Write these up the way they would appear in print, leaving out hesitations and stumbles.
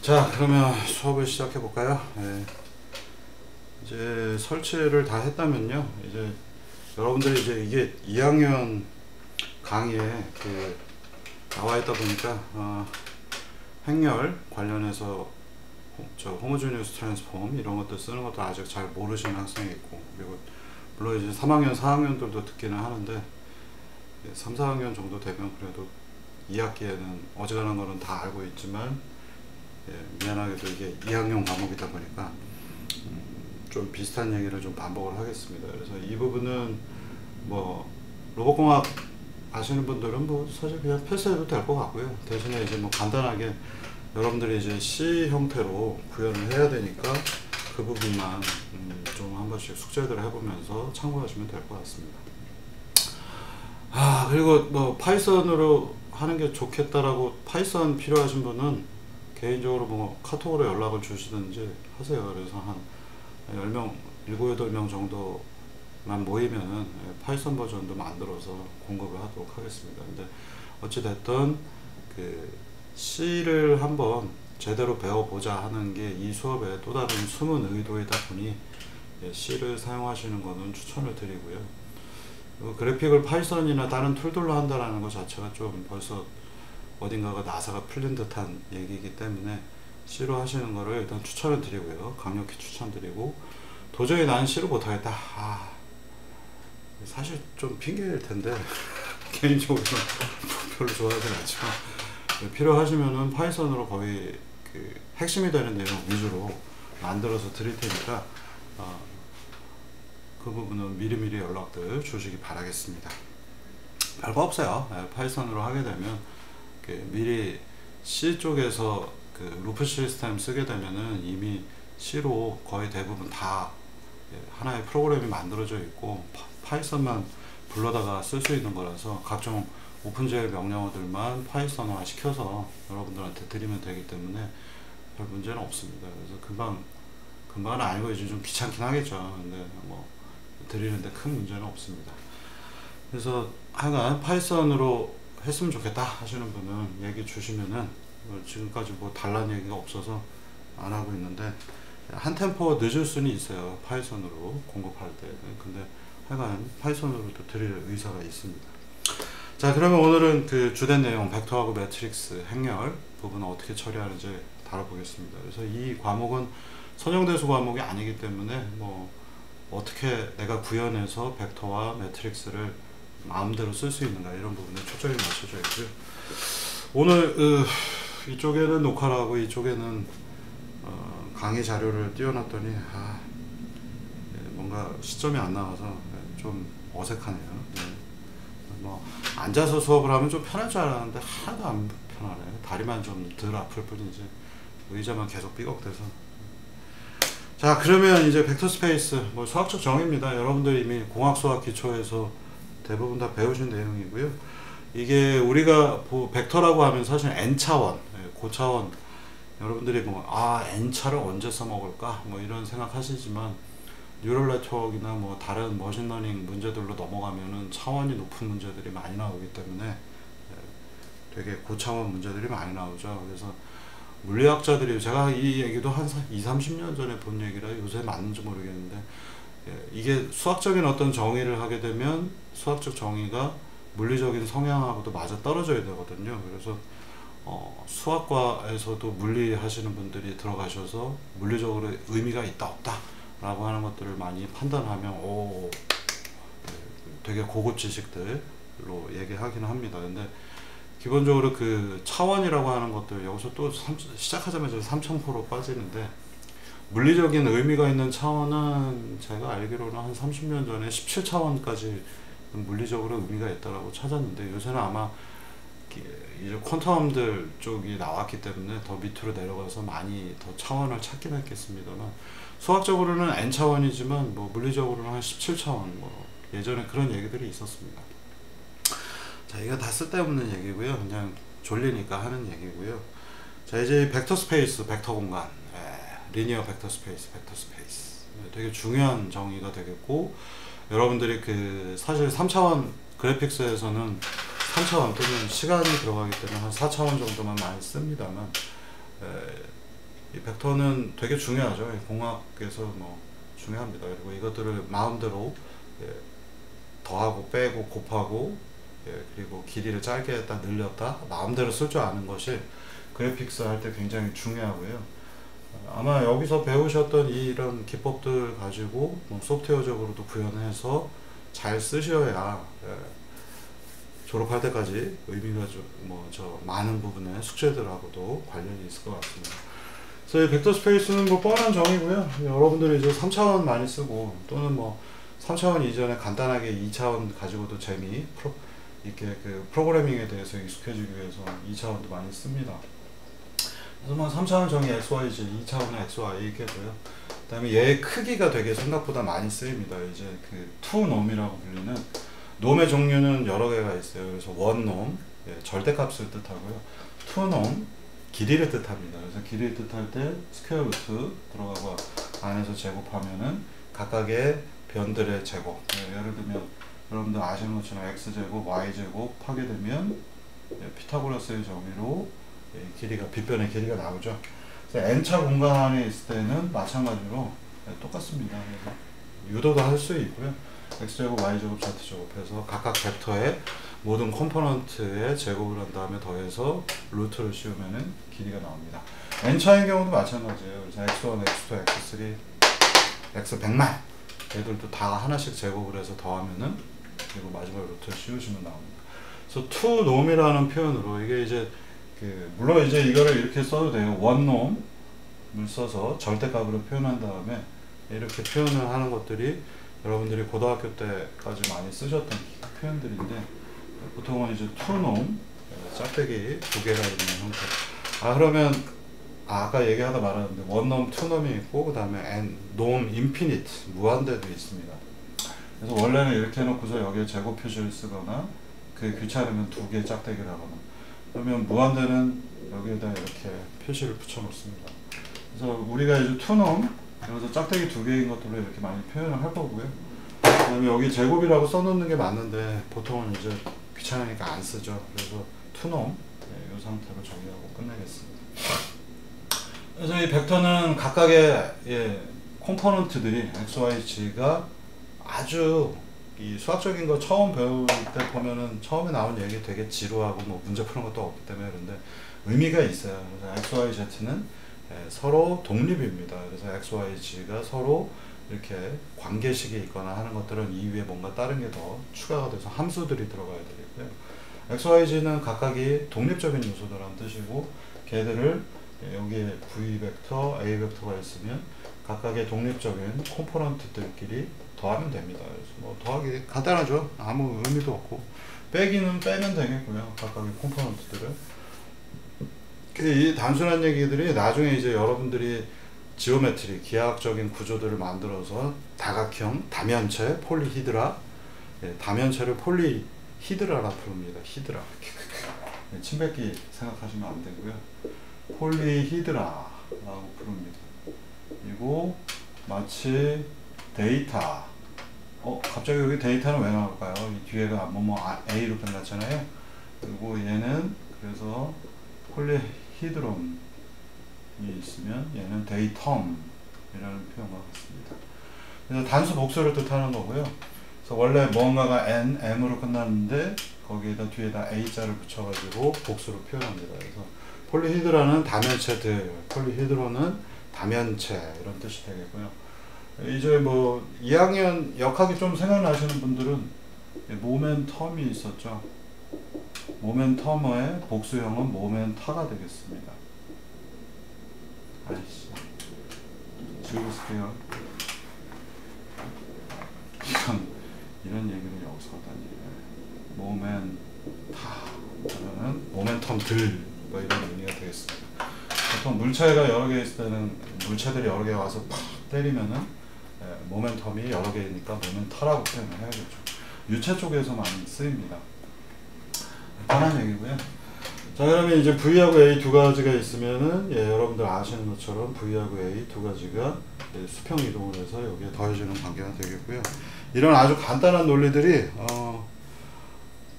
자, 그러면 수업을 시작해 볼까요? 네. 이제 설치를 다 했다면요. 이제 여러분들이 이제 이게 2학년 강의에 나와 있다 보니까 행렬 관련해서 호모지니어스 트랜스폼 이런 것들 쓰는 것도 아직 잘 모르시는 학생이 있고, 그리고 물론 이제 3학년, 4학년들도 듣기는 하는데 3, 4학년 정도 되면 그래도 2학기에는 어지간한 거는 다 알고 있지만 미안하게도 이게 2학년 과목이다 보니까 좀 비슷한 얘기를 좀 반복을 하겠습니다. 그래서 이 부분은 뭐 로봇공학 아시는 분들은 뭐 사실 그냥 패스해도 될 것 같고요. 대신에 이제 뭐 간단하게 여러분들이 이제 C 형태로 구현을 해야 되니까 그 부분만 좀 한 번씩 숙제들을 해보면서 참고하시면 될 것 같습니다. 그리고 뭐 파이썬으로 하는 게 좋겠다라고 파이썬 필요하신 분은 개인적으로 뭐 카톡으로 연락을 주시든지 하세요. 그래서 한 10명, 7, 8명 정도만 모이면은 파이썬 버전도 만들어서 공급을 하도록 하겠습니다. 근데 어찌됐든 그 C를 한번 제대로 배워보자 하는 게 이 수업의 또 다른 숨은 의도이다 보니 C를 사용하시는 거는 추천을 드리고요. 그래픽을 파이썬이나 다른 툴들로 한다는 것 자체가 좀 벌써 어딘가가 나사가 풀린 듯한 얘기이기 때문에 C로 하시는 거를 일단 추천을 드리고요. 강력히 추천드리고, 도저히 난 C로 못하겠다. 사실 좀 핑계일 텐데 개인적으로 별로 좋아하진 않지만 필요하시면은 파이썬으로 거의 그 핵심이 되는 내용 위주로 만들어서 드릴 테니까 그 부분은 미리미리 연락들 주시기 바라겠습니다. 별거 없어요. 파이썬으로 하게 되면 미리 C 쪽에서 그 루프 시스템 쓰게 되면은 이미 C로 거의 대부분 다 하나의 프로그램이 만들어져 있고 파이썬만 불러다가 쓸 수 있는 거라서 각종 오픈GL 명령어들만 파이썬화 시켜서 여러분들한테 드리면 되기 때문에 별 문제는 없습니다. 그래서 금방은 아니고 이제 좀 귀찮긴 하겠죠. 근데 뭐 드리는데 큰 문제는 없습니다. 그래서 하여간 파이썬으로 했으면 좋겠다 하시는 분은 얘기 주시면은 지금까지 뭐 달란 얘기가 없어서 안 하고 있는데 한 템포 늦을 수는 있어요. 파이썬으로 공급할 때. 근데 하여간 파이썬으로도 드릴 의사가 있습니다. 자, 그러면 오늘은 그 주된 내용 벡터하고 매트릭스 행렬 부분을 어떻게 처리하는지 다뤄보겠습니다. 그래서 이 과목은 선형대수 과목이 아니기 때문에 뭐 어떻게 내가 구현해서 벡터와 매트릭스를 마음대로 쓸 수 있는가 이런 부분에 초점이 맞춰져 있고요. 오늘 이쪽에는 녹화를 하고 이쪽에는 강의 자료를 띄워놨더니 뭔가 시점이 안 나와서 좀 어색하네요. 뭐 앉아서 수업을 하면 좀 편할 줄 알았는데 하나도 안 편하네. 다리만 좀 덜 아플 뿐이지 의자만 계속 삐걱대서. 자, 그러면 이제 벡터 스페이스 뭐 수학적 정의입니다. 여러분들 이미 공학 수학 기초에서 대부분 다 배우신 내용이고요. 이게 우리가 벡터라고 하면 사실 n차원, 고차원, 여러분들이 뭐 n차를 언제 써먹을까 뭐 이런 생각 하시지만 뉴럴 네트워크나 뭐 다른 머신러닝 문제들로 넘어가면은 차원이 높은 문제들이 많이 나오기 때문에 되게 고차원 문제들이 많이 나오죠. 그래서 물리학자들이, 제가 이 얘기도 한 20, 30년 전에 본 얘기라 요새 맞는지 모르겠는데, 이게 수학적인 어떤 정의를 하게 되면 수학적 정의가 물리적인 성향하고도 맞아 떨어져야 되거든요. 그래서 수학과에서도 물리 하시는 분들이 들어가셔서 물리적으로 의미가 있다 없다 라고 하는 것들을 많이 판단하면 되게 고급 지식들로 얘기하긴 합니다. 근데 기본적으로 그 차원이라고 하는 것들, 여기서 또 시작하자마자 3000% 빠지는데, 물리적인 의미가 있는 차원은 제가 알기로는 한 30년 전에 17차원까지 물리적으로 의미가 있다고 찾았는데, 요새는 아마 이제 퀀텀들 쪽이 나왔기 때문에 더 밑으로 내려가서 많이 더 차원을 찾긴 했겠습니다만, 수학적으로는 n차원이지만 뭐 물리적으로는 한 17차원, 뭐 예전에 그런 얘기들이 있었습니다. 자, 이거 다 쓸데없는 얘기고요. 그냥 졸리니까 하는 얘기고요. 자, 이제 벡터 스페이스, 벡터 공간, 리니어 벡터 스페이스, 벡터 스페이스 되게 중요한 정의가 되겠고, 여러분들이 그 사실 3차원 그래픽스에서는 3차원 또는 시간이 들어가기 때문에 한 4차원 정도만 많이 씁니다만, 이 벡터는 되게 중요하죠. 공학에서 뭐 중요합니다. 그리고 이것들을 마음대로 예, 더하고 빼고 곱하고 예, 그리고 길이를 짧게 했다 늘렸다 마음대로 쓸 줄 아는 것이 그래픽스 할 때 굉장히 중요하고요. 아마 여기서 배우셨던 이런 기법들 가지고 뭐 소프트웨어적으로도 구현해서 잘 쓰셔야 예, 졸업할 때까지 의미가 저 많은 부분의 숙제들하고도 관련이 있을 것 같습니다. 그래서 이 벡터 스페이스는 뭐 뻔한 정의고요. 여러분들이 이제 3차원 많이 쓰고 또는 뭐 3차원 이전에 간단하게 2차원 가지고도 이렇게 그 프로그래밍에 대해서 익숙해지기 위해서 2차원도 많이 씁니다. 그래서 뭐 3차원 정의 XYZ, 2차원은 XY 이렇게고요. 그 다음에 얘의 크기가 되게 생각보다 많이 쓰입니다. 이제 그 투놈이라고 불리는 놈의 종류는 여러 개가 있어요. 그래서 원놈, 예, 절대값을 뜻하고요. 투놈, 길이를 뜻합니다. 그래서 길이를 뜻할 때 스퀘어 루트 들어가고 안에서 제곱하면은 각각의 변들의 제곱. 예, 예를 들면 여러분들 아시는 것처럼 x제곱, y제곱 하게 되면 예, 피타고라스의 정의로 예, 길이가 빗변의 길이가 나오죠. 그래서 n차 공간 안에 있을 때는 마찬가지로 예, 똑같습니다. 유도도 할 수 있고요. x제곱, y제곱, z제곱 해서 각각 벡터의 모든 컴포넌트의 제곱을 한 다음에 더해서 루트를 씌우면은 길이가 나옵니다. n차인 경우도 마찬가지예요. 그래서 x1, x2, x3, x 100만 얘들도 다 하나씩 제곱을 해서 더하면은 그리고 마지막 루트를 씌우시면 나옵니다. 그래서 투놈이라는 표현으로 이게 이제 물론 이제 이거를 이렇게 써도 돼요. 원놈을 써서 절대값으로 표현한 다음에 이렇게 표현을 하는 것들이 여러분들이 고등학교 때까지 많이 쓰셨던 표현들인데 보통은 이제 투놈 짝대기 두 개가 있는 형태. 그러면 아까 얘기하다 말았는데 원놈, 투놈이 있고 그 다음에 놈 인피니트 무한대도 있습니다. 그래서 원래는 이렇게 해놓고서 여기에 제곱 표시를 쓰거나 그게 귀찮으면 두 개 짝대기를 하거나 그러면 무한대는 여기에다 이렇게 표시를 붙여 놓습니다. 그래서 우리가 이제 투놈 여기서 짝대기 두 개인 것들로 이렇게 많이 표현을 할 거고요. 그 다음에 여기 제곱이라고 써놓는 게 맞는데 보통은 이제 귀찮으니까 안 쓰죠. 그래서 투놈 네, 이 상태로 정리하고 끝내겠습니다. 그래서 이 벡터는 각각의 예, 컴포넌트들이 x, y, z가 아주 이 수학적인 거 처음 배울 때 보면은 처음에 나온 얘기 되게 지루하고 뭐 문제 푸는 것도 없기 때문에 그런데 의미가 있어요. 그래서 x, y, z는 서로 독립입니다. 그래서 x, y, z가 서로 이렇게 관계식이 있거나 하는 것들은 이후에 뭔가 다른 게 더 추가가 돼서 함수들이 들어가야 되겠고요. x, y, z는 각각이 독립적인 요소들란 뜻이고 걔들을 여기에 v 벡터, a 벡터가 있으면 각각의 독립적인 컴포넌트들끼리 더하면 됩니다. 그래서 뭐 더하기 간단하죠. 아무 의미도 없고 빼기는 빼면 되겠고요. 각각의 컴포넌트들을. 이 단순한 얘기들이 나중에 이제 여러분들이 지오메트리, 기하학적인 구조들을 만들어서 다각형, 다면체, 폴리히드라, 예, 다면체를 폴리히드라라 부릅니다. 히드라. 네, 침뱉기 생각하시면 안 되고요. 폴리히드라라고 부릅니다. 그리고 마치 데이터. 갑자기 여기 데이터는 왜 나올까요? 이 뒤에가 A로 끝났잖아요. 그리고 얘는 그래서 폴리히드론이 있으면 얘는 데이텀이라는 표현과 같습니다. 그래서 단수 복수를 뜻하는 거고요. 그래서 원래 뭔가가 M으로 끝났는데 거기에다 뒤에다 A자를 붙여가지고 복수로 표현합니다. 그래서 폴리히드라는 다면체들, 폴리히드론은 다면체 이런 뜻이 되겠고요. 이제 뭐 2학년 역학이 좀 생각나시는 분들은 모멘텀이 있었죠. 모멘텀의 복수형은 모멘타가 되겠습니다. 아이씨, 즐거우세요. 이런 얘기를 여기서 하다니. 모멘타 그러면 모멘텀들 뭐 이런 의미가 되겠습니다. 보통 물체가 여러 개 있을 때는 물체들이 여러 개 와서 팍 때리면은 모멘텀이 여러 개니까 모멘타라고 표현을 해야겠죠. 유체 쪽에서 많이 쓰입니다. 편한 얘기고요. 자, 그러면 이제 V하고 A 두 가지가 있으면은 예, 여러분들 아시는 것처럼 V하고 A 두 가지가 예, 수평 이동을 해서 여기에 더해주는 관계가 되겠고요. 이런 아주 간단한 논리들이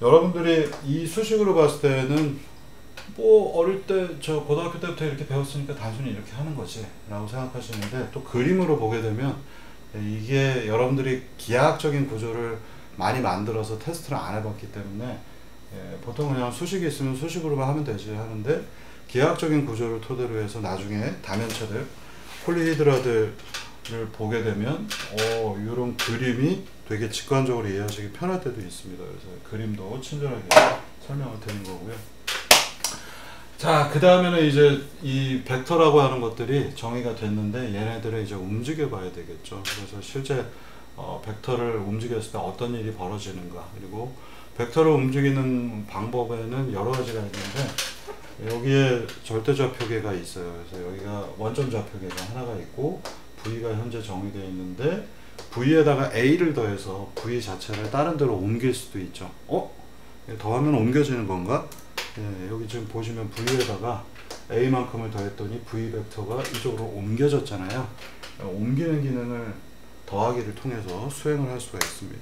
여러분들이 이 수식으로 봤을 때는 뭐 어릴 때 저 고등학교 때부터 이렇게 배웠으니까 단순히 이렇게 하는 거지 라고 생각하시는데, 또 그림으로 보게 되면 이게 여러분들이 기하학적인 구조를 많이 만들어서 테스트를 안 해봤기 때문에 보통 그냥 수식이 있으면 수식으로만 하면 되지 하는데, 기하학적인 구조를 토대로 해서 나중에 다면체들, 폴리히드라들을 보게 되면 이런 그림이 되게 직관적으로 이해하시기 편할 때도 있습니다. 그래서 그림도 친절하게 설명을 드린 거고요. 자, 그 다음에는 이제 이 벡터라고 하는 것들이 정의가 됐는데, 얘네들을 이제 움직여 봐야 되겠죠. 그래서 실제 벡터를 움직였을 때 어떤 일이 벌어지는가, 그리고 벡터를 움직이는 방법에는 여러 가지가 있는데, 여기에 절대좌표계가 있어요. 그래서 여기가 원점 좌표계가 하나가 있고, V가 현재 정의되어 있는데, V에다가 A를 더해서 V 자체를 다른 데로 옮길 수도 있죠. 더하면 옮겨지는 건가? 여기 지금 보시면 V에다가 A만큼을 더했더니 V 벡터가 이쪽으로 옮겨졌잖아요. 옮기는 기능을 더하기를 통해서 수행을 할 수가 있습니다.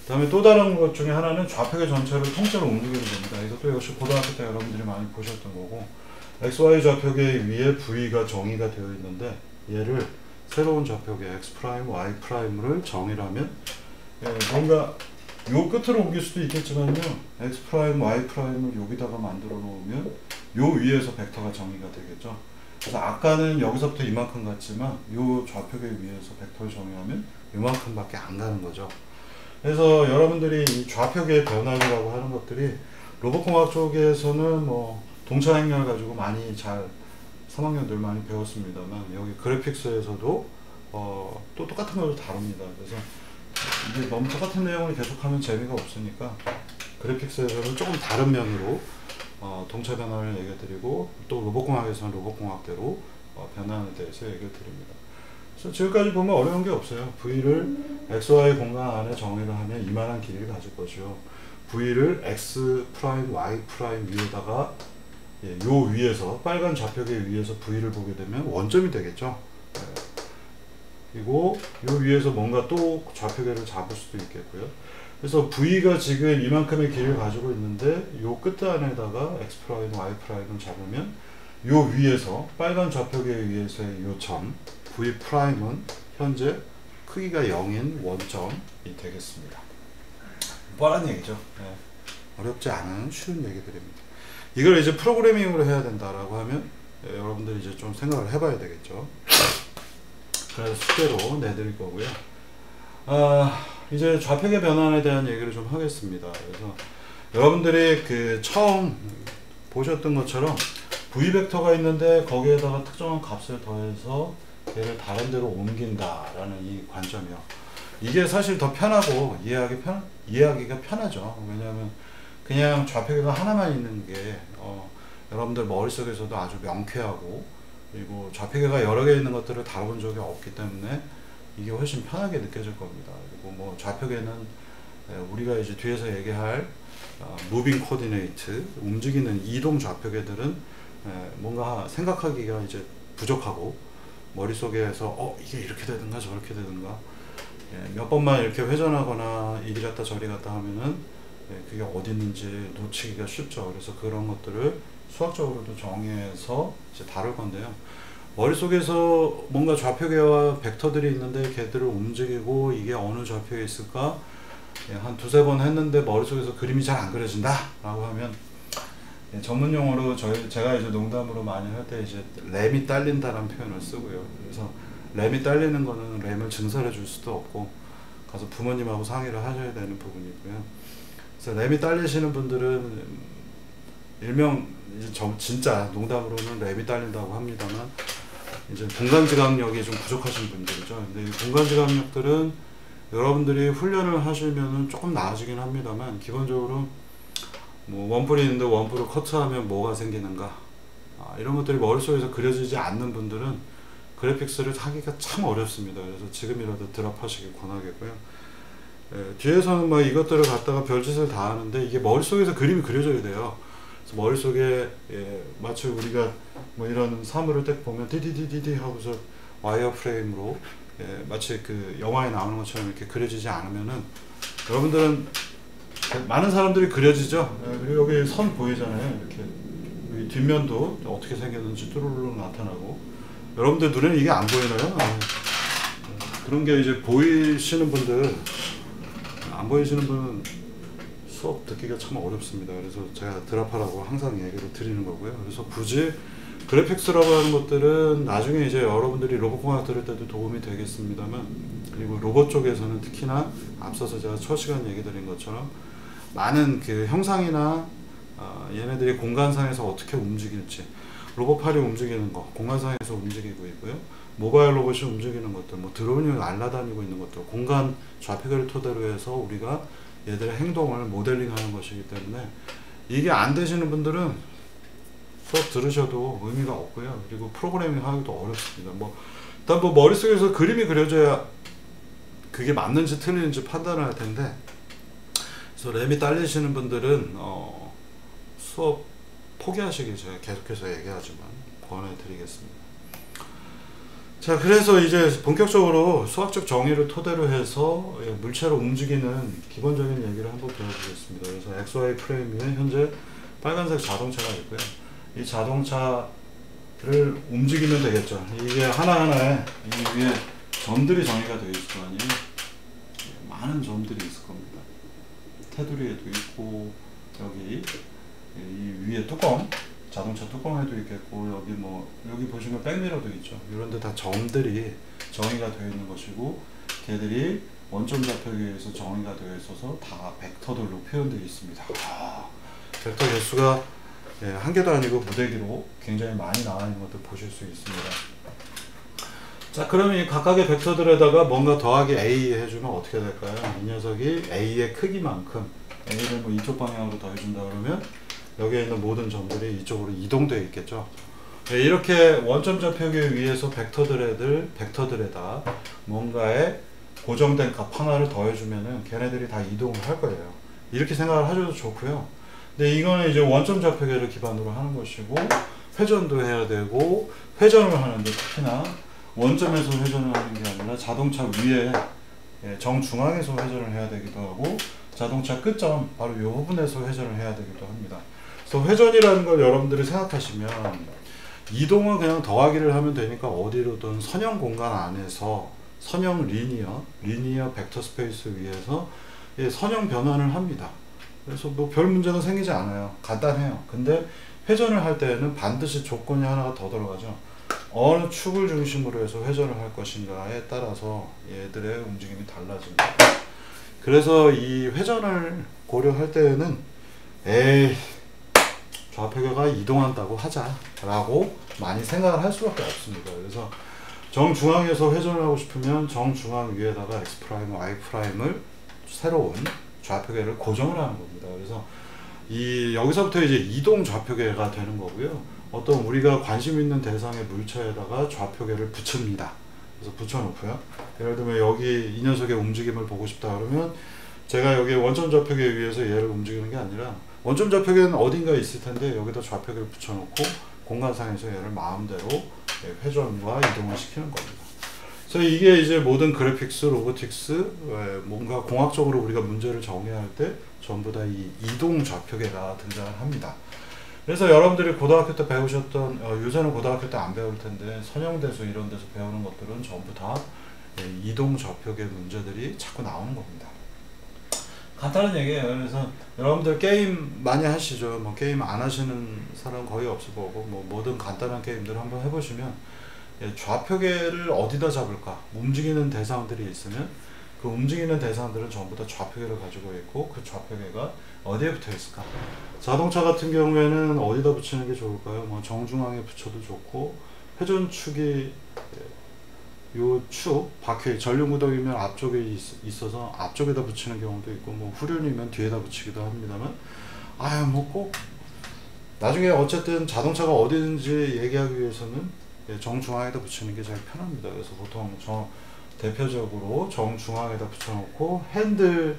그 다음에 또 다른 것 중에 하나는 좌표계 전체를 통째로 옮기는 겁니다. 이것도 역시 고등학교 때 여러분들이 많이 보셨던 거고, XY 좌표계 위에 V가 정의가 되어 있는데, 얘를 새로운 좌표계 X', Y'를 정의를 하면 뭔가 요 끝으로 옮길 수도 있겠지만요, X', Y''을 여기다가 만들어 놓으면 요 위에서 벡터가 정의가 되겠죠. 그래서 아까는 여기서부터 이만큼 갔지만 요 좌표계 위에서 벡터를 정의하면 요만큼밖에 안 가는 거죠. 그래서 여러분들이 이 좌표계 변환이라고 하는 것들이 로봇공학 쪽에서는 뭐 동차 행렬 가지고 많이 잘 3학년들 많이 배웠습니다만, 여기 그래픽스에서도 또 똑같은 걸 다룹니다. 그래서 이게 너무 똑같은 내용을 계속하면 재미가 없으니까 그래픽스에서는 조금 다른 면으로 동차 변환을 얘기해 드리고, 또 로봇공학에서는 로봇공학대로 변환에 대해서 얘기해 드립니다. 그래서 지금까지 보면 어려운 게 없어요. V를 XY 공간 안에 정의를 하면 이만한 길이를 가질 것이요, V를 X', Y' 위에다가 요 위에서 빨간 좌표계 위에서 V를 보게 되면 원점이 되겠죠. 그리고 요 위에서 뭔가 또 좌표계를 잡을 수도 있겠고요. 그래서 V가 지금 이만큼의 길이를 가지고 있는데, 요 끝 안에다가 X', Y''을 잡으면 요 위에서 빨간 좌표계 위에서의 요 점 V'은 현재 크기가 0인 원점이 되겠습니다. 뻔한 얘기죠. 어렵지 않은 쉬운 얘기들입니다. 이걸 이제 프로그래밍으로 해야 된다라고 하면 여러분들이 이제 좀 생각을 해봐야 되겠죠. 그래서 숙제로 내드릴 거고요. 이제 좌표계 변환에 대한 얘기를 좀 하겠습니다. 그래서 여러분들이 그 처음 보셨던 것처럼 V 벡터가 있는데 거기에다가 특정한 값을 더해서 얘를 다른 데로 옮긴다라는 이 관점이요. 이게 사실 더 편하고 이해하기가 편하죠. 왜냐하면 그냥 좌표계가 하나만 있는 게 여러분들 머릿속에서도 아주 명쾌하고, 그리고 좌표계가 여러 개 있는 것들을 다뤄본 적이 없기 때문에 이게 훨씬 편하게 느껴질 겁니다. 그리고 뭐 좌표계는 우리가 이제 뒤에서 얘기할 무빙 코디네이트, 움직이는 이동 좌표계들은 뭔가 생각하기가 이제 부족하고, 머릿속에서 이게 이렇게 되든가 저렇게 되든가 몇 번만 이렇게 회전하거나 이리 갔다 저리 갔다 하면은 그게 어디 있는지 놓치기가 쉽죠. 그래서 그런 것들을 수학적으로도 정의해서 이제 다룰 건데요. 머릿속에서 뭔가 좌표계와 벡터들이 있는데 걔들을 움직이고 이게 어느 좌표에 있을까 한 두세 번 했는데 머릿속에서 그림이 잘 안 그려진다 라고 하면, 전문 용어로 제가 이제 농담으로 많이 할 때 이제 램이 딸린다라는 표현을 쓰고요. 그래서 램이 딸리는 거는 램을 증설해 줄 수도 없고 가서 부모님하고 상의를 하셔야 되는 부분이고요. 그래서 램이 딸리시는 분들은 일명 이제 진짜 농담으로는 램이 딸린다고 합니다만, 이제 공간지각력이 좀 부족하신 분들이죠. 근데 이 공간지각력들은 여러분들이 훈련을 하시면은 조금 나아지긴 합니다만, 기본적으로 뭐 원뿔이 있는데 원뿔을 커트하면 뭐가 생기는가, 이런 것들이 머릿속에서 그려지지 않는 분들은 그래픽스를 하기가 참 어렵습니다. 그래서 지금이라도 드랍하시길 권하겠고요. 뒤에서는 뭐 이것들을 갖다가 별짓을 다 하는데, 이게 머릿속에서 그림이 그려져야 돼요. 그래서 머릿속에 마치 우리가 뭐 이런 사물을 딱 보면 디디디디디 하고서 와이어 프레임으로 마치 그 영화에 나오는 것처럼 이렇게 그려지지 않으면은, 여러분들은 많은 사람들이 그려지죠. 그리고 여기 선 보이잖아요. 이렇게 이 뒷면도 어떻게 생겼는지 뚜루루루 나타나고. 여러분들 눈에는 이게 안 보이나요? 그런 게 이제 보이시는 분들, 안 보이시는 분은 수업 듣기가 참 어렵습니다. 그래서 제가 드랍하라고 항상 얘기를 드리는 거고요. 그래서 굳이 그래픽스라고 하는 것들은 나중에 이제 여러분들이 로봇공학 들을 때도 도움이 되겠습니다만, 그리고 로봇 쪽에서는 특히나 앞서서 제가 첫 시간 얘기 드린 것처럼 많은 그 형상이나 얘네들이 공간상에서 어떻게 움직일지, 로봇팔이 움직이는 거 공간상에서 움직이고 있고요. 모바일 로봇이 움직이는 것들, 뭐 드론이 날아다니고 있는 것들, 공간 좌표계를 토대로 해서 우리가 얘들의 행동을 모델링하는 것이기 때문에 이게 안 되시는 분들은 수업 들으셔도 의미가 없고요. 그리고 프로그래밍 하기도 어렵습니다. 일단 머릿속에서 그림이 그려져야 그게 맞는지 틀리는지 판단을 할 텐데, 그래서 램이 딸리시는 분들은 수업 포기하시길 제가 계속해서 얘기하지만 권해드리겠습니다. 자, 그래서 이제 본격적으로 수학적 정의를 토대로 해서 물체로 움직이는 기본적인 얘기를 한번 배워보겠습니다. 그래서 XY 프레임 위에 현재 빨간색 자동차가 있고요. 이 자동차를 움직이면 되겠죠. 이게 하나하나에 이 위에 점들이 정의가 되어 있을 거 아니에요. 많은 점들이 있을 겁니다. 테두리에도 있고, 여기 이 위에 뚜껑, 자동차 뚜껑에도 있겠고, 여기 보시면 백미러도 있죠. 이런 데 다 점들이 정의가 되어 있는 것이고, 걔들이 원점 좌표계에서 정의가 되어 있어서 다 벡터들로 표현되어 있습니다. 벡터 개수가 한 개도 아니고 무대기로 굉장히 많이 나와 있는 것들 보실 수 있습니다. 자, 그러면 이 각각의 벡터들에다가 뭔가 더하기 A 해주면 어떻게 될까요? 이 녀석이 A의 크기만큼 A를 이쪽 방향으로 더해준다 그러면 여기에 있는 모든 점들이 이쪽으로 이동되어 있겠죠. 이렇게 원점 좌표계 위에서 벡터들에다 뭔가의 고정된 값 하나를 더해주면은 걔네들이 다 이동을 할 거예요. 이렇게 생각을 하셔도 좋고요. 근데 이거는 이제 원점 좌표계를 기반으로 하는 것이고, 회전도 해야 되고, 회전을 하는데 특히나 원점에서 회전을 하는 게 아니라 자동차 위에 정중앙에서 회전을 해야 되기도 하고, 자동차 끝점 바로 이 부분에서 회전을 해야 되기도 합니다. 그래서 회전이라는 걸 여러분들이 생각하시면 이동은 그냥 더하기를 하면 되니까 어디로든 선형 공간 안에서 선형 리니어 벡터 스페이스 위에서 선형 변환을 합니다. 그래서 별 문제가 생기지 않아요. 간단해요. 근데 회전을 할 때에는 반드시 조건이 하나가 더 들어가죠. 어느 축을 중심으로 해서 회전을 할 것인가에 따라서 얘들의 움직임이 달라집니다. 그래서 이 회전을 고려할 때에는 좌표계가 이동한다고 하자라고 많이 생각을 할 수밖에 없습니다. 그래서 정중앙에서 회전을 하고 싶으면 정중앙 위에다가 X', Y''을 새로운 좌표계를 고정을 하는 겁니다. 그래서 여기서부터 이제 이동 좌표계가 되는 거고요. 어떤 우리가 관심 있는 대상의 물체에다가 좌표계를 붙입니다. 그래서 붙여놓고요. 예를 들면 여기 이 녀석의 움직임을 보고 싶다 그러면 제가 여기 원점 좌표계 위에서 얘를 움직이는 게 아니라 원점 좌표계는 어딘가에 있을 텐데 여기다 좌표계를 붙여놓고 공간상에서 얘를 마음대로 회전과 이동을 시키는 겁니다. 그래서 이게 이제 모든 그래픽스, 로보틱스, 뭔가 공학적으로 우리가 문제를 정의할 때 전부 다 이 이동 좌표계가 등장을 합니다. 그래서 여러분들이 고등학교 때 배우셨던, 요새는 고등학교 때 안 배울 텐데 선형대수 이런 데서 배우는 것들은 전부 다 이동 좌표계 문제들이 자꾸 나오는 겁니다. 간단한 얘기예요. 그래서 여러분들 게임 많이 하시죠. 게임 안 하시는 사람 거의 없을 거고, 모든 간단한 게임들 한번 해보시면 좌표계를 어디다 잡을까? 움직이는 대상들이 있으면 그 움직이는 대상들은 전부 다 좌표계를 가지고 있고, 그 좌표계가 어디에 붙어 있을까? 자동차 같은 경우에는 어디다 붙이는 게 좋을까요? 정중앙에 붙여도 좋고, 회전축이 요 축, 바퀴, 전륜구동이면 앞쪽에 있어서 앞쪽에다 붙이는 경우도 있고, 후륜이면 뒤에다 붙이기도 합니다만, 꼭 나중에 어쨌든 자동차가 어디든지 얘기하기 위해서는 정중앙에다 붙이는 게 제일 편합니다. 그래서 보통 대표적으로 정중앙에다 붙여놓고 핸들을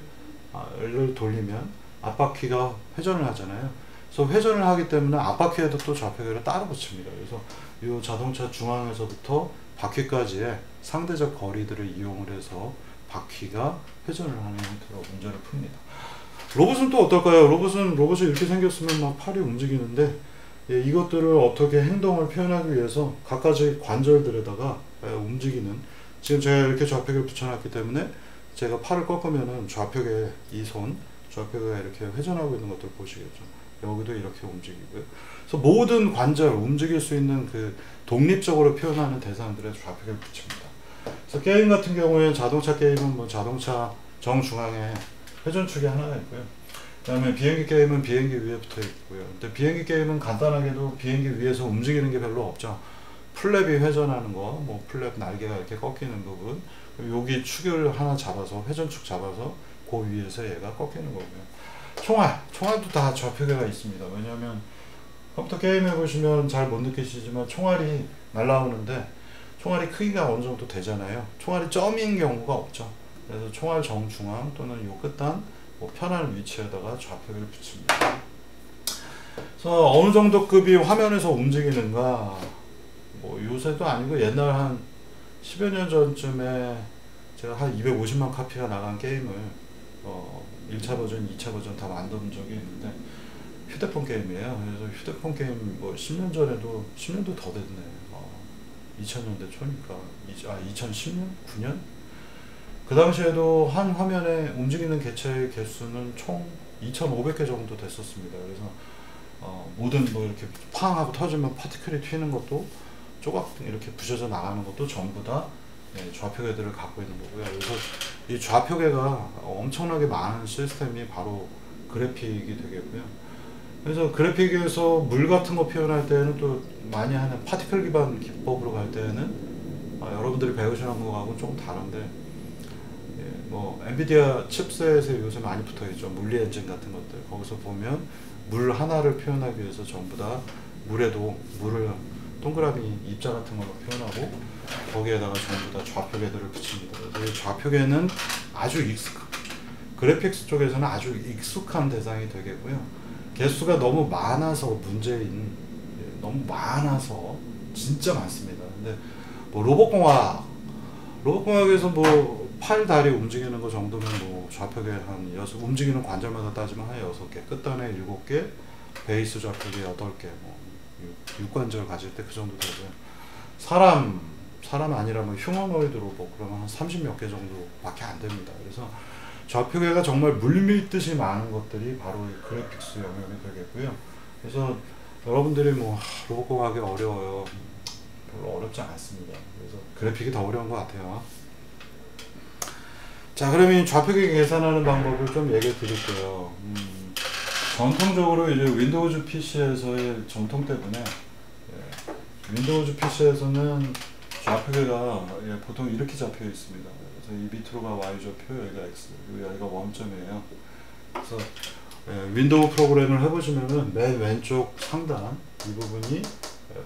돌리면 앞바퀴가 회전을 하잖아요. 그래서 회전을 하기 때문에 앞바퀴에도 또 좌표계를 따로 붙입니다. 그래서 이 자동차 중앙에서부터 바퀴까지의 상대적 거리들을 이용을 해서 바퀴가 회전을 하는 형태로 문제를 풉니다. 로봇은 또 어떨까요? 로봇이 이렇게 생겼으면 팔이 움직이는데 예, 이것들을 어떻게 행동을 표현하기 위해서 각가지 관절들에다가 움직이는, 지금 제가 이렇게 좌표계를 붙여놨기 때문에 제가 팔을 꺾으면은 좌표계 이 손 좌표계가 이렇게 회전하고 있는 것들 보시겠죠. 여기도 이렇게 움직이고요. 그래서 모든 관절 움직일 수 있는 그 독립적으로 표현하는 대상들의 좌표계를 붙입니다. 그래서 게임 같은 경우에 자동차 게임은 뭐 자동차 정중앙에 회전축이 하나가 있고요. 그 다음에 비행기 게임은 비행기 위에 붙어 있고요. 근데 비행기 게임은 간단하게도 비행기 위에서 움직이는 게 별로 없죠. 플랩이 회전하는 거, 뭐 플랩 날개가 이렇게 꺾이는 부분, 여기 축을 하나 잡아서 회전축 잡아서 그 위에서 얘가 꺾이는 거고요. 총알도 다 좌표계가 있습니다. 왜냐하면 컴퓨터 게임 해보시면 잘 못 느끼시지만 총알이 날라오는데 총알이 크기가 어느 정도 되잖아요. 총알이 점인 경우가 없죠. 그래서 총알 정중앙 또는 요 끝단 뭐 편한 위치에다가 좌표계를 붙입니다. 그래서 어느 정도 급이 화면에서 움직이는가, 뭐 요새도 아니고 옛날 한 10여 년 전쯤에 제가 한 250만 카피가 나간 게임을 1차 버전, 2차 버전 다 만든 적이 있는데 휴대폰 게임이에요. 그래서 휴대폰 게임 뭐 10년 전에도 10년도 더 됐네. 2000년대 초니까 2010년? 9년? 그 당시에도 한 화면에 움직이는 개체의 개수는 총 2500개 정도 됐었습니다. 그래서 모든 뭐 이렇게 팡 하고 터지면 파티클이 튀는 것도 조각 이렇게 부셔져 나가는 것도 전부 다 좌표계들을 갖고 있는 거고요. 그래서 이 좌표계가 엄청나게 많은 시스템이 바로 그래픽이 되겠고요. 그래서 그래픽에서 물 같은 거 표현할 때는 또 많이 하는 파티클 기반 기법으로 갈 때는 여러분들이 배우시는 거하고는 조금 다른데, 뭐 엔비디아 칩셋에 요새 많이 붙어있죠. 물리 엔진 같은 것들. 거기서 보면 물 하나를 표현하기 위해서 전부 다 물에도 물을 동그라미 입자 같은 걸로 표현하고 거기에다가 전부 다 좌표계들을 붙입니다. 그래서 이 좌표계는 아주 그래픽스 쪽에서는 아주 익숙한 대상이 되겠고요. 개수가 너무 많아서 문제인, 너무 많아서 진짜 많습니다. 근데 뭐 로봇공학에서 뭐 팔, 다리 움직이는 거 정도면 뭐 좌표계 한 6, 움직이는 관절마다 따지면 한 6개, 끝단에 7개, 베이스 좌표계 8개, 뭐 6관절 가질 때 그 정도 되고요. 사람 아니라면 휴머노이드 로봇 그러면 한 30몇 개 정도밖에 안 됩니다. 그래서 좌표계가 정말 물밀듯이 많은 것들이 바로 이 그래픽스 영역이 되겠고요. 그래서 여러분들이 뭐 로봇공학이 어려워요. 별로 어렵지 않습니다. 그래서 그래픽이 더 어려운 것 같아요. 자, 그러면 좌표계 계산하는 방법을 좀 얘기해 드릴게요. 전통적으로 이제 윈도우즈 PC에서의 전통 때문에 윈도우즈 PC에서는 좌표계가 보통 이렇게 잡혀 있습니다. 그래서 이 밑으로가 Y좌표, 여기가 X, 여기가 원점이에요. 그래서 윈도우 프로그램을 해보시면은 맨 왼쪽 상단 이 부분이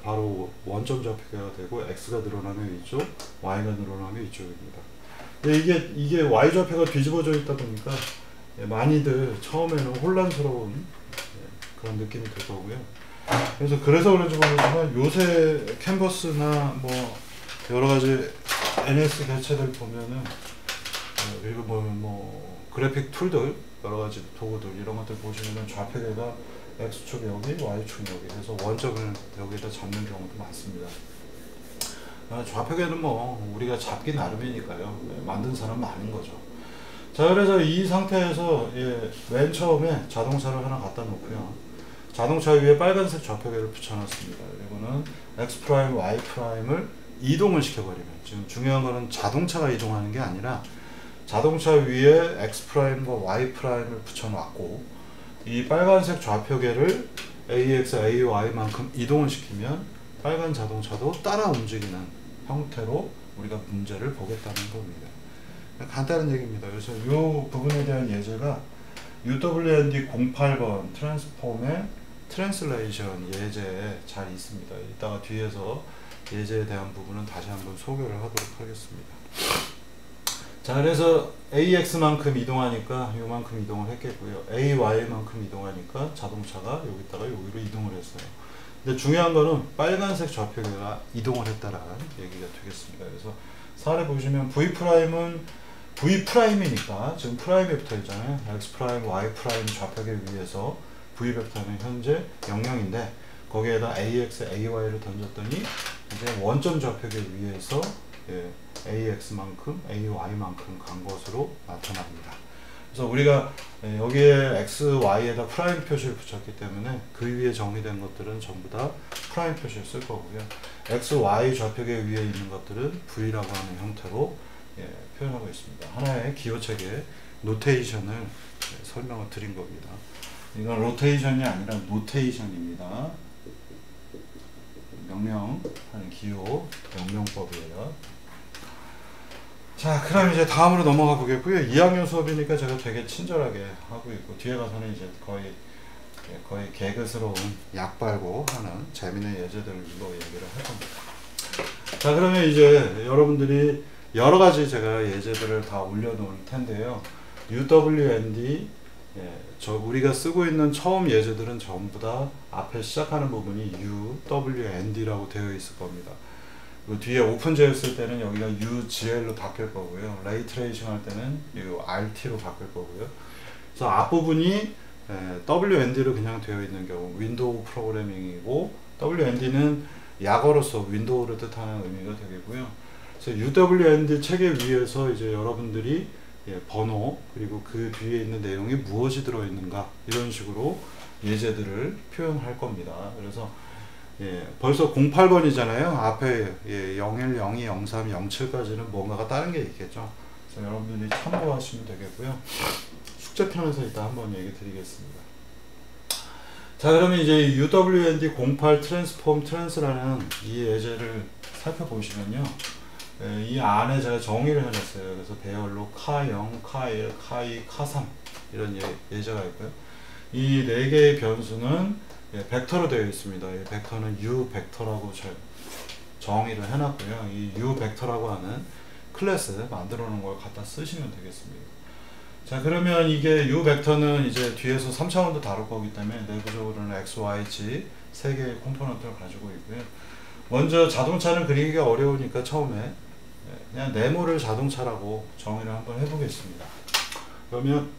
바로 원점 좌표계가 되고 X가 늘어나면 이쪽, Y가 늘어나면 이쪽입니다. 이게 Y좌표가 뒤집어져 있다 보니까 많이들 처음에는 혼란스러운 그런 느낌이 들 거고요. 그래서 그런지 모르지만 요새 캔버스나 뭐 여러가지 NS 개체들 보면은 그리고 뭐 그래픽 툴들 여러가지 도구들 이런 것들 보시면은 좌표계가 X축 여기, Y축 여기 해서 원점을 여기다 잡는 경우도 많습니다. 좌표계는 뭐 우리가 잡기 나름이니까요. 만든 사람 많은 거죠. 자, 그래서 이 상태에서 맨 처음에 자동차를 하나 갖다 놓고요. 자동차 위에 빨간색 좌표계를 붙여놨습니다. 그리고는 X', Y''을 이동을 시켜버리면, 지금 중요한 거는 자동차가 이동하는 게 아니라 자동차 위에 X'과 Y'을 붙여놨고 이 빨간색 좌표계를 AX, AY만큼 이동을 시키면 빨간 자동차도 따라 움직이는 형태로 우리가 문제를 보겠다는 겁니다. 간단한 얘기입니다. 그래서 이 부분에 대한 예제가 UWND 08번 트랜스폼의 트랜슬레이션 예제에 잘 있습니다. 이따가 뒤에서 예제에 대한 부분은 다시 한번 소개를 하도록 하겠습니다. 자, 그래서 AX만큼 이동하니까 요만큼 이동을 했겠고요. AY만큼 이동하니까 자동차가 여기다가 여기로 이동을 했어요. 근데 중요한 거는 빨간색 좌표계가 이동을 했다라는 얘기가 되겠습니다. 그래서 사례 보시면 V'이니까 지금 프라임이 붙어 있잖아요. X', Y' 좌표계 위에서 V 벡터는 현재 00인데 거기에다 AX, AY를 던졌더니 이제 원점 좌표계 위에서 AX만큼 AY만큼 간 것으로 나타납니다. 그래서 우리가 여기에 X, Y에다 프라임 표시를 붙였기 때문에 그 위에 정의된 것들은 전부 다 프라임 표시를 쓸 거고요. X, Y 좌표계 위에 있는 것들은 V라고 하는 형태로 표현하고 있습니다. 하나의 기호체계 노테이션을 설명을 드린 겁니다. 이건 로테이션이 아니라 노테이션입니다. 명령하는 기호 명령법이에요. 자, 그럼 이제 다음으로 넘어가 보겠고요. 2학년 수업이니까 제가 되게 친절하게 하고 있고 뒤에 가서는 이제 거의 개그스러운 약발고 하는 재미있는 예제들로 얘기를 할 겁니다. 자, 그러면 이제 여러분들이 여러 가지 제가 예제들을 다 올려놓을 텐데요. UWND, 우리가 쓰고 있는 처음 예제들은 전부 다 앞에 시작하는 부분이 UWND라고 되어 있을 겁니다. 그 뒤에 오픈제일 쓸 때는 여기가 UGL로 바뀔 거고요. 레이트레이싱 할 때는 RT로 바뀔 거고요. 그래서 앞부분이 WND로 그냥 되어 있는 경우 윈도우 프로그래밍이고, WND는 약어로서 윈도우를 뜻하는 의미가 되겠고요. 그래서 UWND 체계 위에서 이제 여러분들이 번호 그리고 그 뒤에 있는 내용이 무엇이 들어있는가 이런 식으로 예제들을 표현할 겁니다. 그래서 벌써 08번이잖아요. 앞에 01, 02, 03, 07까지는 뭔가가 다른 게 있겠죠. 그래서 여러분들이 참고하시면 되겠고요. 숙제편에서 이따 한번 얘기 드리겠습니다. 자, 그러면 이제 UWND 08 트랜스폼 트랜스라는 이 예제를 살펴보시면요. 이 안에 제가 정의를 해놨어요. 그래서 배열로 카0, 카1, 카2, 카3 이런 예제가 있고요. 이 4개의 변수는 벡터로 되어 있습니다. 이 벡터는 U 벡터라고 정의를 해놨고요. 이 U 벡터라고 하는 클래스 만들어 놓은 걸 갖다 쓰시면 되겠습니다. 자, 그러면 이게 U 벡터는 이제 뒤에서 3차원도 다룰 거기 때문에 내부적으로는 X, Y, Z 3개의 컴포넌트를 가지고 있고요. 먼저 자동차는 그리기가 어려우니까 처음에 그냥 네모를 자동차라고 정의를 한번 해보겠습니다. 그러면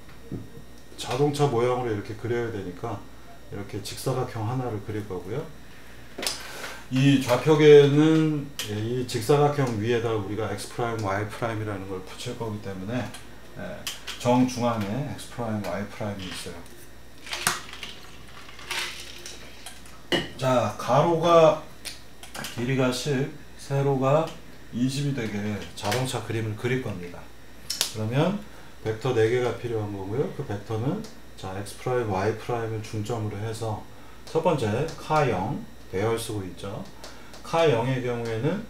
자동차 모양으로 이렇게 그려야 되니까 이렇게 직사각형 하나를 그릴 거고요. 이 좌표계는 이 직사각형 위에다 우리가 X', Y'이라는 걸 붙일 거기 때문에 정중앙에 X', Y'이 있어요. 자, 가로가 길이가 10, 세로가 20이 되게 자동차 그림을 그릴 겁니다. 그러면 벡터 4개가 필요한 거고요. 그 벡터는 자, X', Y'을 중점으로 해서 첫 번째 카0 배열 쓰고 있죠. 카0의 경우에는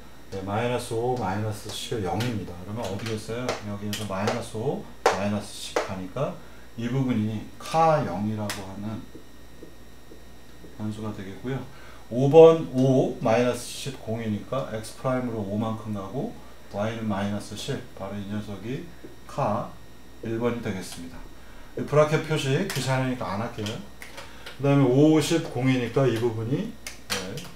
마이너스 5, 마이너스 10, 0입니다. 그러면 어디겠어요? 여기에서 마이너스 5, 마이너스 10 하니까 이 부분이 카0이라고 하는 변수가 되겠고요. 5번 5, 마이너스 10, 0이니까 X'으로 5만큼 가고 Y는 마이너스 10, 바로 이 녀석이 카 1번이 되겠습니다. 브라켓 표시 귀찮으니까 안 할게요. 그 다음에 5, 10, 0이니까 이 부분이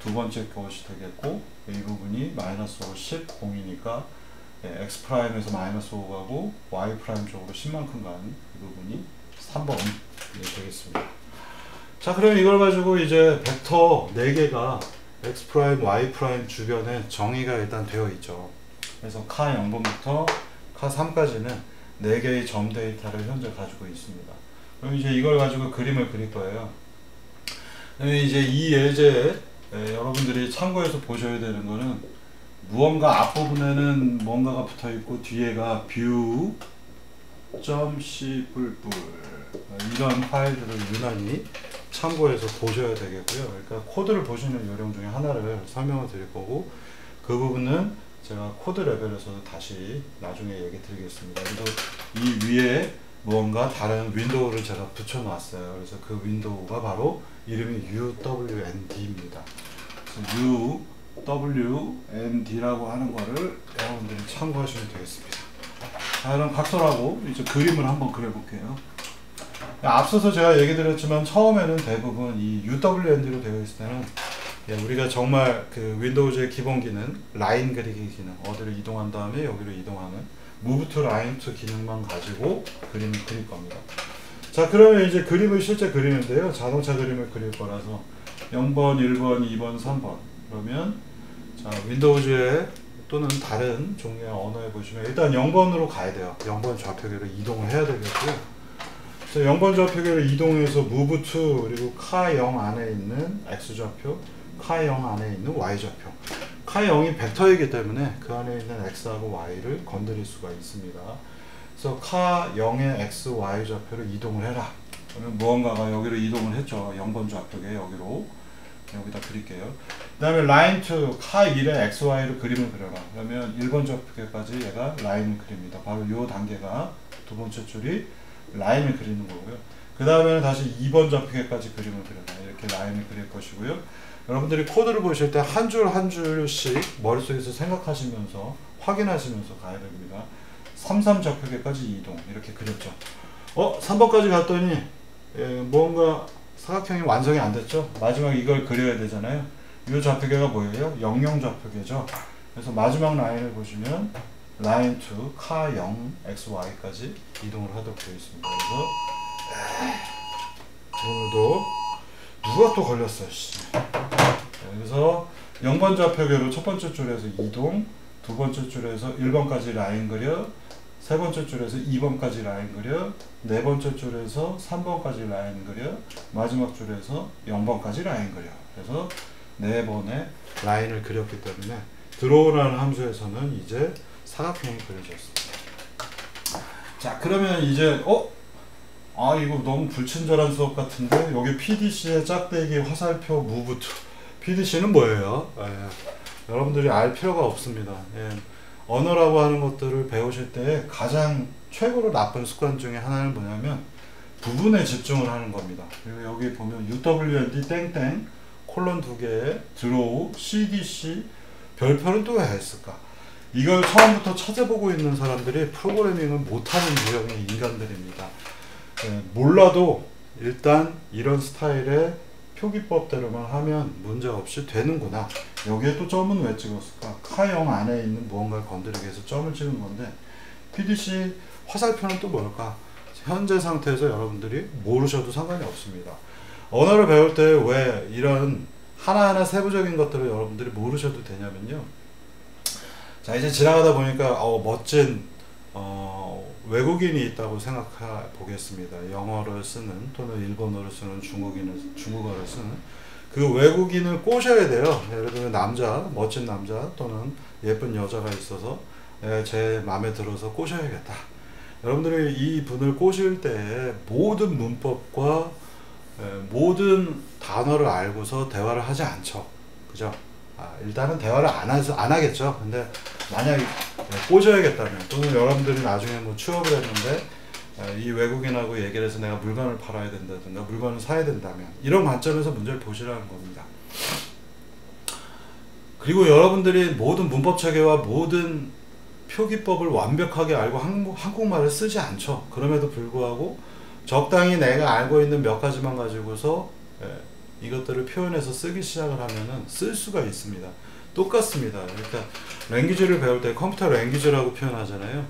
두 번째 것이 되겠고, 이 부분이 마이너스 5, 10, 0이니까 X'에서 마이너스 5 가고 Y' 쪽으로 10만큼 가는 이 부분이 3번이 되겠습니다. 자, 그럼 이걸 가지고 이제 벡터 4개가 X', Y' 주변에 정의가 일단 되어 있죠. 그래서 카 0번부터 카 3까지는 4개의 점 데이터를 현재 가지고 있습니다. 그럼 이제 이걸 가지고 그림을 그릴 거예요. 그러면 이제 이 예제에 여러분들이 참고해서 보셔야 되는 거는 무언가 앞부분에는 뭔가가 붙어 있고 뒤에가 view.c 이런 파일들을 유난히 참고해서 보셔야 되겠고요. 그러니까 코드를 보시는 요령 중에 하나를 설명을 드릴 거고, 그 부분은 제가 코드 레벨에서도 다시 나중에 얘기 드리겠습니다. 그래서 이 위에 무언가 다른 윈도우를 제가 붙여 놨어요. 그래서 그 윈도우가 바로 이름이 UWND입니다. UWND라고 하는 거를 여러분들이 참고하시면 되겠습니다. 자, 그럼 각설하고 이제 그림을 한번 그려볼게요. 앞서서 제가 얘기 드렸지만 처음에는 대부분 이 UWND로 되어 있을 때는 우리가 정말 그 윈도우즈의 기본 기능, 라인 그리기 기능, 어디를 이동한 다음에 여기로 이동하는 Move to Line to 기능만 가지고 그림을 그릴 겁니다. 자, 그러면 이제 그림을 실제 그리는데요. 자동차 그림을 그릴 거라서 0번, 1번, 2번, 3번. 그러면 자, 윈도우즈에 또는 다른 종류의 언어에 보시면 일단 0번으로 가야 돼요. 0번 좌표계로 이동을 해야 되겠고요. 그래서 0번 좌표계로 이동해서 move to 그리고 카0 안에 있는 x좌표, 카0 안에 있는 y좌표. 카0이 벡터이기 때문에 그 안에 있는 x하고 y를 건드릴 수가 있습니다. 그래서 카0의 x, y 좌표로 이동을 해라. 그러면 무언가가 여기로 이동을 했죠. 0번 좌표계 여기로. 여기다 그릴게요. 그 다음에 line to 카1의 xy로 그림을 그려라. 그러면 1번 좌표계까지 얘가 라인을 그립니다. 바로 이 단계가 두 번째 줄이 라인을 그리는 거고요. 그 다음에는 다시 2번 좌표계까지 그림을 그려라. 이렇게 라인을 그릴 것이고요. 여러분들이 코드를 보실 때 한 줄 한 줄씩 머릿속에서 생각하시면서 확인하시면서 가야 됩니다. 33 좌표계까지 이동. 이렇게 그렸죠. 3번까지 갔더니 뭔가 사각형이 완성이 안 됐죠. 마지막 이걸 그려야 되잖아요. 이 좌표계가 뭐예요? 00 좌표계죠. 그래서 마지막 라인을 보시면 라인 to 카0 xy까지 이동을 하도록 되어 있습니다. 그래서 오늘도 누가 또 걸렸어. 그래서 0번 좌표계로 첫 번째 줄에서 이동, 두 번째 줄에서 1번까지 라인 그려, 세 번째 줄에서 2번까지 라인 그려, 네 번째 줄에서 3번까지 라인 그려, 마지막 줄에서 0번까지 라인 그려. 그래서 네 번의 라인을 그렸기 때문에 드로우라는 함수에서는 이제 사각형이 그려졌습니다. 자, 그러면 이제 이거 너무 불친절한 수업 같은데 여기 PDC의 짝대기 화살표 move to. PDC는 뭐예요? 여러분들이 알 필요가 없습니다. 언어라고 하는 것들을 배우실 때 가장 최고로 나쁜 습관 중에 하나는 뭐냐면 부분에 집중을 하는 겁니다. 그리고 여기 보면 UWND 땡땡 콜론 2개에 드로우 CDC 별표는 또 왜 했을까? 이걸 처음부터 찾아보고 있는 사람들이 프로그래밍을 못하는 유형의 인간들입니다. 몰라도 일단 이런 스타일의 표기법대로만 하면 문제없이 되는구나. 여기에 또 점은 왜 찍었을까? 카0 안에 있는 무언가를 건드리기 위해서 점을 찍은 건데 PDC 화살표는 또 뭘까? 현재 상태에서 여러분들이 모르셔도 상관이 없습니다. 언어를 배울 때 왜 이런 하나하나 세부적인 것들을 여러분들이 모르셔도 되냐면요. 자, 이제 지나가다 보니까 멋진 외국인이 있다고 생각해 보겠습니다. 영어를 쓰는 또는 일본어를 쓰는 중국어를 쓰는 그 외국인을 꼬셔야 돼요. 예를 들면 멋진 남자 또는 예쁜 여자가 있어서 제 마음에 들어서 꼬셔야겠다. 여러분들이 이 분을 꼬실 때 모든 문법과 모든 단어를 알고서 대화를 하지 않죠. 그죠? 일단은 대화를 안 하겠죠. 근데 만약 꼬셔야겠다면 또는 여러분들이 나중에 뭐 취업을 했는데 이 외국인하고 얘기를 해서 내가 물건을 팔아야 된다든가 물건을 사야 된다면 이런 관점에서 문제를 보시라는 겁니다. 그리고 여러분들이 모든 문법 체계와 모든 표기법을 완벽하게 알고 한국말을 쓰지 않죠. 그럼에도 불구하고 적당히 내가 알고 있는 몇 가지만 가지고서 이것들을 표현해서 쓰기 시작을 하면은 쓸 수가 있습니다. 똑같습니다. 그러니까 랭귀지를 배울 때 컴퓨터 랭귀지라고 표현하잖아요.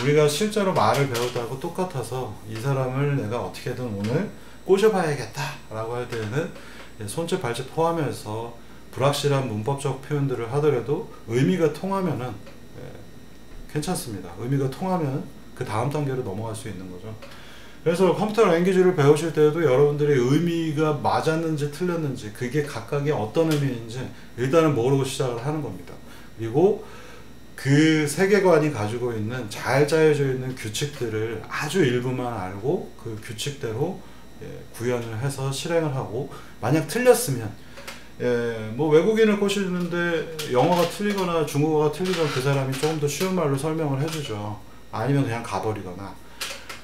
우리가 실제로 말을 배웠다고 똑같아서 이 사람을 내가 어떻게든 오늘 꼬셔봐야겠다 라고 할 때는 손짓 발짓 포함해서 불확실한 문법적 표현들을 하더라도 의미가 통하면은 괜찮습니다. 의미가 통하면 그 다음 단계로 넘어갈 수 있는 거죠. 그래서 컴퓨터 랭귀지를 배우실 때도 여러분들이 의미가 맞았는지 틀렸는지 그게 각각의 어떤 의미인지 일단은 모르고 시작을 하는 겁니다. 그리고 그 세계관이 가지고 있는 잘 짜여져 있는 규칙들을 아주 일부만 알고 그 규칙대로 구현을 해서 실행을 하고 만약 틀렸으면 뭐 외국인을 꼬시는데 영어가 틀리거나 중국어가 틀리면 그 사람이 조금 더 쉬운 말로 설명을 해주죠. 아니면 그냥 가버리거나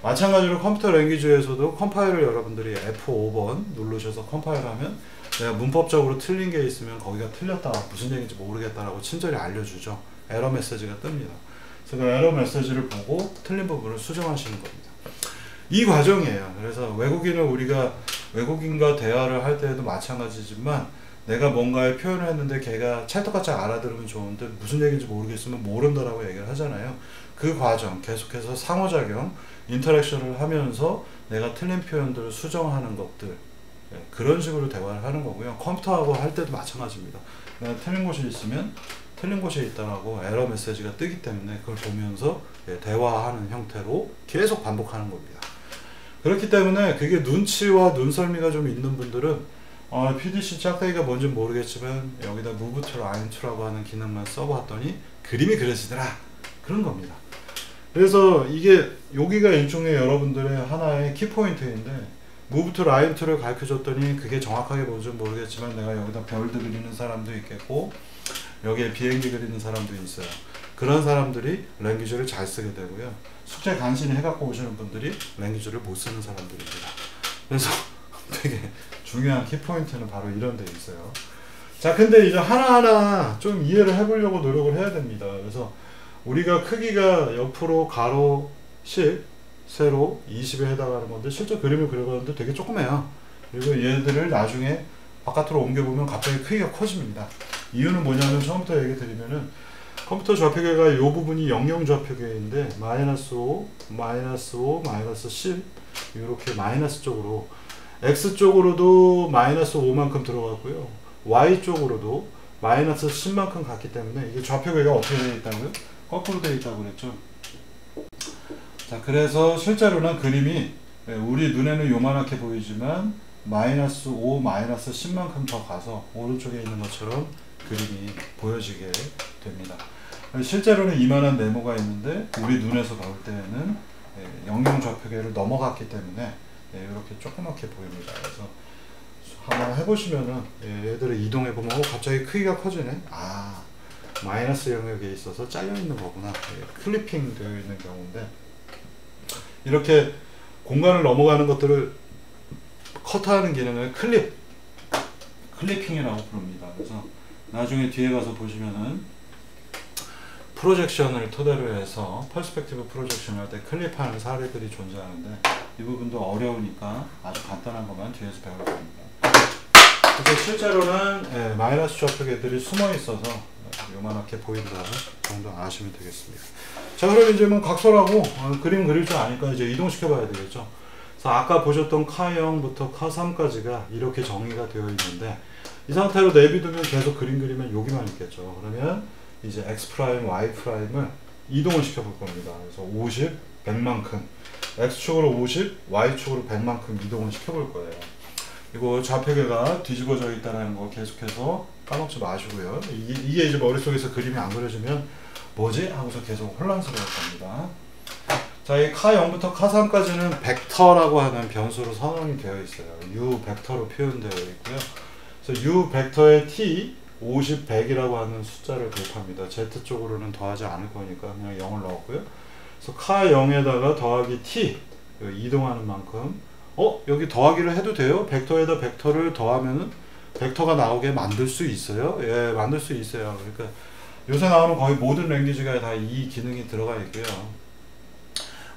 마찬가지로 컴퓨터 랭귀지에서도 컴파일을 여러분들이 F5번 누르셔서 컴파일하면 내가 문법적으로 틀린 게 있으면 거기가 틀렸다 무슨 얘기인지 모르겠다라고 친절히 알려주죠. 에러 메시지가 뜹니다. 그래서 그 에러 메시지를 보고 틀린 부분을 수정하시는 겁니다. 이 과정이에요. 그래서 우리가 외국인과 대화를 할 때에도 마찬가지지만 내가 뭔가의 표현을 했는데 걔가 찰떡같이 알아들으면 좋은데 무슨 얘기인지 모르겠으면 모른다라고 얘기를 하잖아요. 그 과정 계속해서 상호작용 인터랙션을 하면서 내가 틀린 표현들을 수정하는 것들 그런 식으로 대화를 하는 거고요. 컴퓨터하고 할 때도 마찬가지입니다. 내가 틀린 곳이 있으면 틀린 곳에 있다라고 에러 메시지가 뜨기 때문에 그걸 보면서 대화하는 형태로 계속 반복하는 겁니다. 그렇기 때문에 그게 눈치와 눈썰미가 좀 있는 분들은 PDC 짝대기가 뭔지 모르겠지만 여기다 Move to Line 2라고 하는 기능만 써봤더니 그림이 그려지더라, 그런 겁니다. 그래서 이게 여기가 일종의 여러분들의 하나의 키포인트인데, Move to Line 2를 가르쳐줬더니 그게 정확하게 뭔지 모르겠지만 내가 여기다 별도 그리는 사람도 있겠고 여기에 비행기 그리는 사람도 있어요. 그런 사람들이 랭귀지를 잘 쓰게 되고요. 숙제 간신히 해갖고 오시는 분들이 랭귀지를 못 쓰는 사람들입니다. 그래서 되게 중요한 키포인트는 바로 이런 데 있어요. 자, 근데 이제 하나하나 좀 이해를 해보려고 노력을 해야 됩니다. 그래서 우리가 크기가 옆으로 가로 10, 세로 20에 해당하는 건데 실제 그림을 그려봤는데 되게 조그매요. 그리고 얘들을 나중에 바깥으로 옮겨보면 갑자기 크기가 커집니다. 이유는 뭐냐면 처음부터 얘기 드리면은 컴퓨터 좌표계가 이 부분이 00 좌표계인데 마이너스 5, 마이너스 5, 마이너스 10 이렇게 마이너스 쪽으로 X 쪽으로도 마이너스 5만큼 들어갔고요. Y 쪽으로도 마이너스 10만큼 갔기 때문에 이게 좌표계가 어떻게 되어 있다고요? 거꾸로 되어 있다고 그랬죠. 자, 그래서 실제로는 그림이 우리 눈에는 요만하게 보이지만 마이너스 5, 마이너스 10만큼 더 가서 오른쪽에 있는 것처럼 그림이 보여지게 됩니다. 실제로는 이만한 네모가 있는데 우리 눈에서 볼 때는 00 좌표계를 넘어갔기 때문에 이렇게 조그맣게 보입니다. 그래서 한번 해보시면은 얘들을 이동해보면 갑자기 크기가 커지네. 아, 마이너스 영역에 있어서 잘려있는 거구나. 클리핑 되어 있는 경우인데 이렇게 공간을 넘어가는 것들을 커트하는 기능을 클리핑이라고 부릅니다. 그래서 나중에 뒤에 가서 보시면은 프로젝션을 토대로 해서 퍼스펙티브 프로젝션 할 때 클립하는 사례들이 존재하는데 이 부분도 어려우니까 아주 간단한 것만 뒤에서 배울 겁니다. 그래서 실제로는 마이너스 좌표계들이 숨어 있어서 요만하게 보인다 정도 아시면 되겠습니다. 자, 그럼 이제 뭐 각설하고 그림 그릴 줄 아니까 이제 이동시켜 봐야 되겠죠. 그래서 아까 보셨던 카0부터 카3까지가 이렇게 정의가 되어 있는데 이 상태로 내비두면 계속 그림 그리면 여기만 있겠죠. 그러면 이제 x 프라임, y 프라임을 이동을 시켜 볼 겁니다. 그래서 50, 100만큼 x축으로 50, y축으로 100만큼 이동을 시켜 볼 거예요. 이거 좌표계가 뒤집어져 있다는 거 계속해서 까먹지 마시고요. 이게 이제 머릿속에서 그림이 안 그려지면 뭐지? 하고서 계속 혼란스러울 겁니다. 자, 이 카0부터 카3까지는 벡터라고 하는 변수로 선언이 되어 있어요. u 벡터로 표현되어 있고요. 그래서 u 벡터의 t 50, 100이라고 하는 숫자를 대입합니다. Z쪽으로는 더하지 않을 거니까 그냥 0을 넣었고요. 그래서 카0에다가 더하기 t 이동하는 만큼 여기 더하기를 해도 돼요? 벡터에다 벡터를 더하면은 벡터가 나오게 만들 수 있어요? 예, 만들 수 있어요. 그러니까 요새 나오는 거의 모든 랭귀지가 다 이 기능이 들어가 있고요.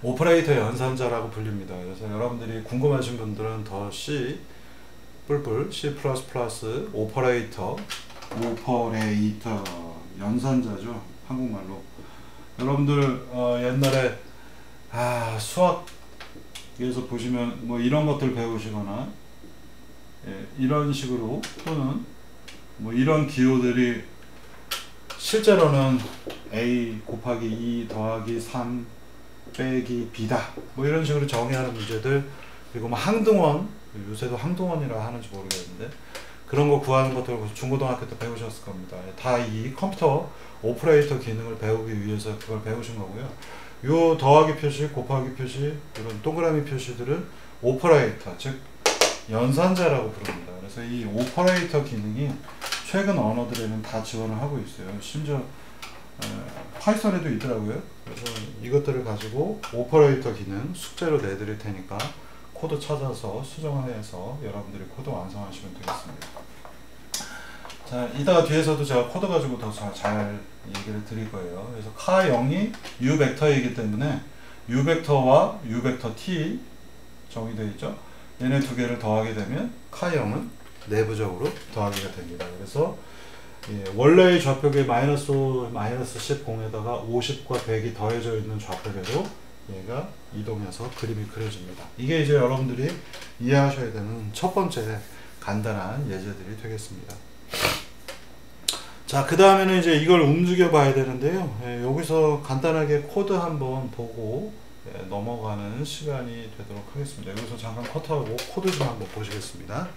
오퍼레이터 연산자라고 불립니다. 그래서 여러분들이 궁금하신 분들은 더 C C++ 오퍼레이터 연산자죠, 한국말로. 여러분들 옛날에 수학에서 보시면 뭐 이런 것들 배우시거나 이런 식으로 또는 뭐 이런 기호들이 실제로는 A 곱하기 2 더하기 3 빼기 B다 뭐 이런 식으로 정의하는 문제들, 그리고 뭐 항등원, 요새도 항등원이라 하는지 모르겠는데 그런 거 구하는 것들 중고등학교 때 배우셨을 겁니다. 다 이 컴퓨터 오퍼레이터 기능을 배우기 위해서 그걸 배우신 거고요. 요 더하기 표시, 곱하기 표시, 이런 동그라미 표시들은 오퍼레이터, 즉 연산자라고 부릅니다. 그래서 이 오퍼레이터 기능이 최근 언어들에는 다 지원을 하고 있어요. 심지어 파이썬에도 있더라고요. 그래서 이것들을 가지고 오퍼레이터 기능 숙제로 내드릴 테니까 코드 찾아서 수정을 해서 여러분들이 코드 완성하시면 되겠습니다. 자, 이따가 뒤에서도 제가 코드 가지고 더 잘 얘기를 드릴 거예요. 그래서 카0이 u 벡터이기 때문에 u 벡터와 u 벡터 t 정의되어 있죠. 얘네 두 개를 더하게 되면 카0은 내부적으로 더하기가 됩니다. 그래서 원래의 좌표계 마이너스 5, 마이너스 10 공에다가 50과 100이 더해져 있는 좌표계로 얘가 이동해서 그림이 그려집니다. 이게 이제 여러분들이 이해하셔야 되는 첫 번째 간단한 예제들이 되겠습니다. 자, 그 다음에는 이제 이걸 움직여 봐야 되는데요. 여기서 간단하게 코드 한번 보고 넘어가는 시간이 되도록 하겠습니다. 여기서 잠깐 컷하고 코드 좀 한번 보시겠습니다.